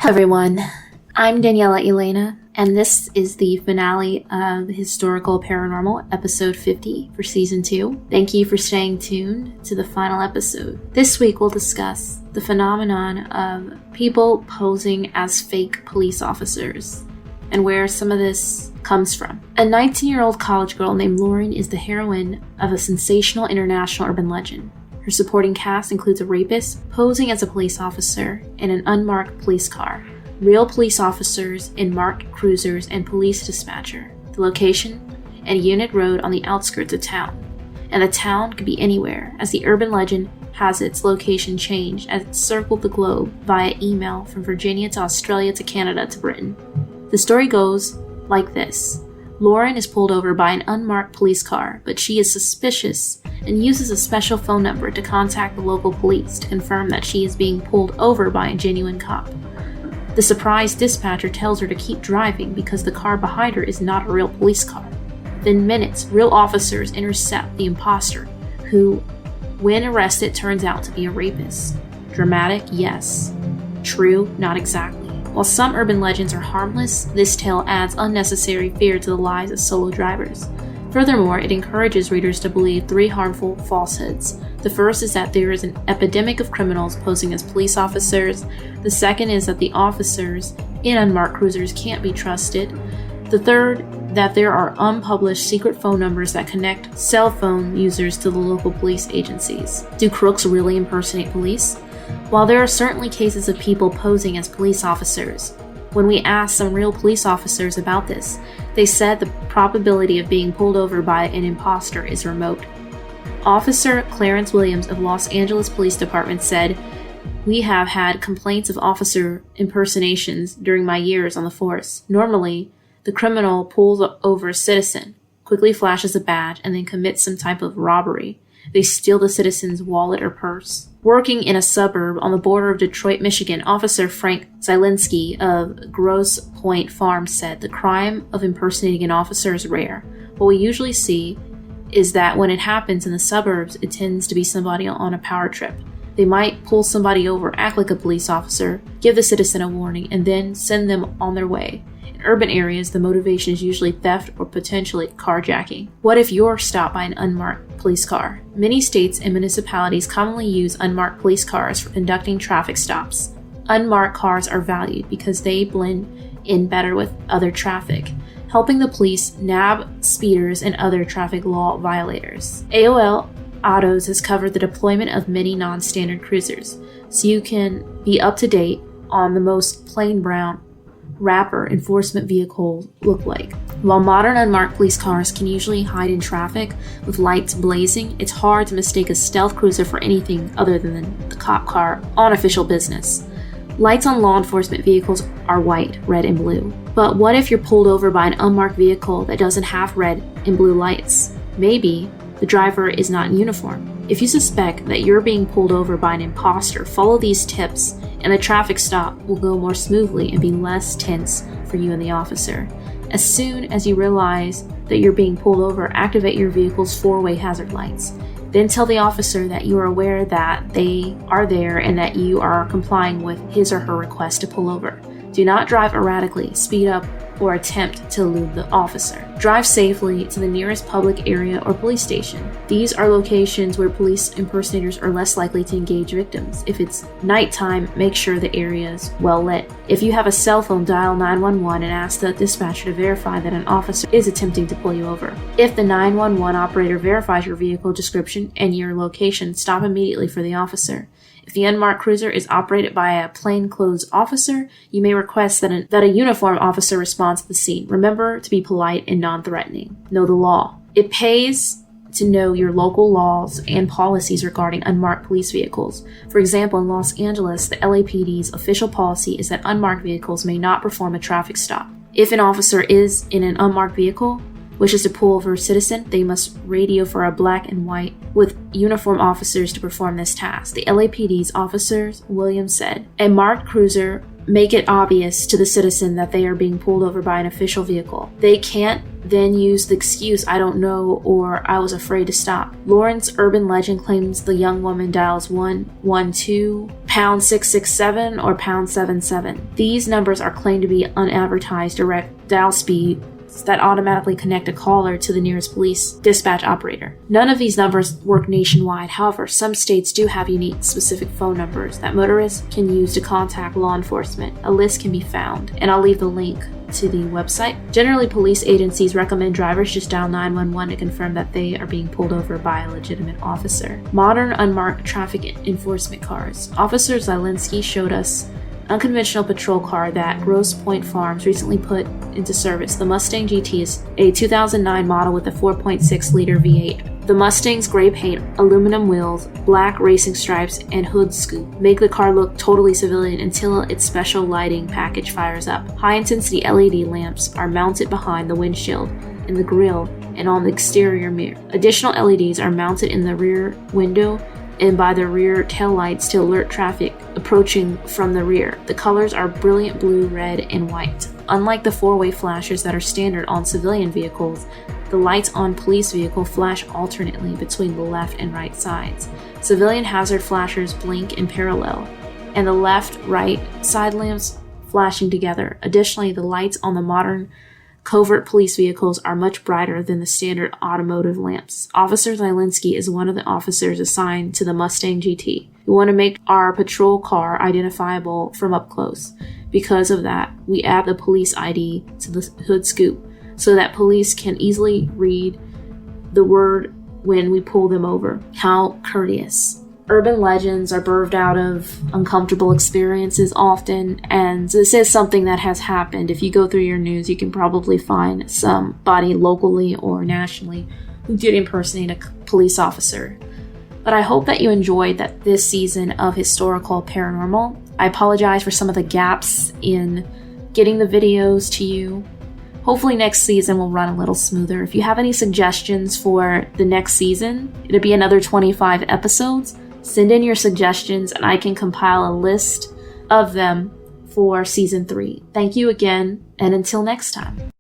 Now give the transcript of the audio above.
Hello everyone, I'm Daniela Elana, and this is the finale of Historical Paranormal, episode 50 for season 2. Thank you for staying tuned to the final episode. This week we'll discuss the phenomenon of people posing as fake police officers, and where some of this comes from. A 19-year-old college girl named Lauren is the heroine of a sensational international urban legend. Her supporting cast includes a rapist posing as a police officer in an unmarked police car, real police officers in marked cruisers, and police dispatcher. The location? A unit road on the outskirts of town. And the town could be anywhere, as the urban legend has its location changed as it circled the globe via email from Virginia to Australia to Canada to Britain. The story goes like this. Lauren is pulled over by an unmarked police car, but she is suspicious and uses a special phone number to contact the local police to confirm that she is being pulled over by a genuine cop. The surprised dispatcher tells her to keep driving because the car behind her is not a real police car. Within minutes, real officers intercept the imposter, who, when arrested, turns out to be a rapist. Dramatic? Yes. True? Not exactly. While some urban legends are harmless, this tale adds unnecessary fear to the lives of solo drivers. Furthermore, it encourages readers to believe 3 harmful falsehoods. The first is that there is an epidemic of criminals posing as police officers. The second is that the officers in unmarked cruisers can't be trusted. The third, that there are unpublished secret phone numbers that connect cell phone users to the local police agencies. Do crooks really impersonate police? While there are certainly cases of people posing as police officers, when we asked some real police officers about this, they said the probability of being pulled over by an imposter is remote. Officer Clarence Williams of Los Angeles Police Department said, "We have had complaints of officer impersonations during my years on the force. Normally, the criminal pulls over a citizen, quickly flashes a badge, and then commits some type of robbery. They steal the citizen's wallet or purse." Working in a suburb on the border of Detroit, Michigan, Officer Frank Zielinski of Grosse Pointe Farm said the crime of impersonating an officer is rare. What we usually see is that when it happens in the suburbs, it tends to be somebody on a power trip. They might pull somebody over, act like a police officer, give the citizen a warning, and then send them on their way. In urban areas, the motivation is usually theft or potentially carjacking. What if you're stopped by an unmarked police car? Many states and municipalities commonly use unmarked police cars for conducting traffic stops. Unmarked cars are valued because they blend in better with other traffic, helping the police nab speeders and other traffic law violators. AOL Autos has covered the deployment of many non-standard cruisers, so you can be up to date on the most plain brown wrapper enforcement vehicles look like. While modern unmarked police cars can usually hide in traffic with lights blazing, it's hard to mistake a stealth cruiser for anything other than the cop car on official business. Lights on law enforcement vehicles are white, red, and blue. But what if you're pulled over by an unmarked vehicle that doesn't have red and blue lights? Maybe the driver is not in uniform. If you suspect that you're being pulled over by an imposter, follow these tips and the traffic stop will go more smoothly and be less tense for you and the officer. As soon as you realize that you're being pulled over, activate your vehicle's 4-way hazard lights. Then tell the officer that you are aware that they are there and that you are complying with his or her request to pull over. Do not drive erratically, speed up, or attempt to elude the officer. Drive safely to the nearest public area or police station. These are locations where police impersonators are less likely to engage victims. If it's nighttime, make sure the area is well lit. If you have a cell phone, dial 911 and ask the dispatcher to verify that an officer is attempting to pull you over. If the 911 operator verifies your vehicle description and your location, stop immediately for the officer. If the unmarked cruiser is operated by a plainclothes officer, you may request that a uniformed officer responds to the scene. Remember to be polite and non-threatening. Know the law. It pays to know your local laws and policies regarding unmarked police vehicles. For example, in Los Angeles, the LAPD's official policy is that unmarked vehicles may not perform a traffic stop. If an officer is in an unmarked vehicle, wishes to pull over a citizen, they must radio for a black and white with uniformed officers to perform this task. The LAPD's officers, Williams said, a marked cruiser make it obvious to the citizen that they are being pulled over by an official vehicle. They can't then used the excuse "I don't know" or "I was afraid to stop." Lauren's urban legend claims the young woman dials 112, pound 667, or pound 77. These numbers are claimed to be unadvertised direct dial speed that automatically connect a caller to the nearest police dispatch operator. None of these numbers work nationwide. However, some states do have unique, specific phone numbers that motorists can use to contact law enforcement. A list can be found, and I'll leave the link to the website. Generally, police agencies recommend drivers just dial 911 to confirm that they are being pulled over by a legitimate officer. Modern unmarked traffic enforcement cars. Officer Zielinski showed us unconventional patrol car that Grosse Pointe Farms recently put into service. The Mustang GT is a 2009 model with a 4.6-liter V8. The Mustang's gray paint, aluminum wheels, black racing stripes, and hood scoop make the car look totally civilian until its special lighting package fires up. High-intensity LED lamps are mounted behind the windshield, in the grille, and on the exterior mirror. Additional LEDs are mounted in the rear window and by the rear taillights to alert traffic approaching from the rear. The colors are brilliant blue, red, and white. Unlike the four-way flashers that are standard on civilian vehicles, the lights on police vehicle flash alternately between the left and right sides. Civilian hazard flashers blink in parallel, and the left-right side lamps flashing together. Additionally, the lights on the modern covert police vehicles are much brighter than the standard automotive lamps. Officer Zielinski is one of the officers assigned to the Mustang GT. We want to make our patrol car identifiable from up close. Because of that, we add the police ID to the hood scoop so that police can easily read the word when we pull them over. How courteous. Urban legends are birthed out of uncomfortable experiences often, and this is something that has happened. If you go through your news, you can probably find somebody locally or nationally who did impersonate a police officer. But I hope that you enjoyed this season of Historical Paranormal. I apologize for some of the gaps in getting the videos to you. Hopefully next season will run a little smoother. If you have any suggestions for the next season, it'll be another 25 episodes. Send in your suggestions and I can compile a list of them for season 3. Thank you again, and until next time.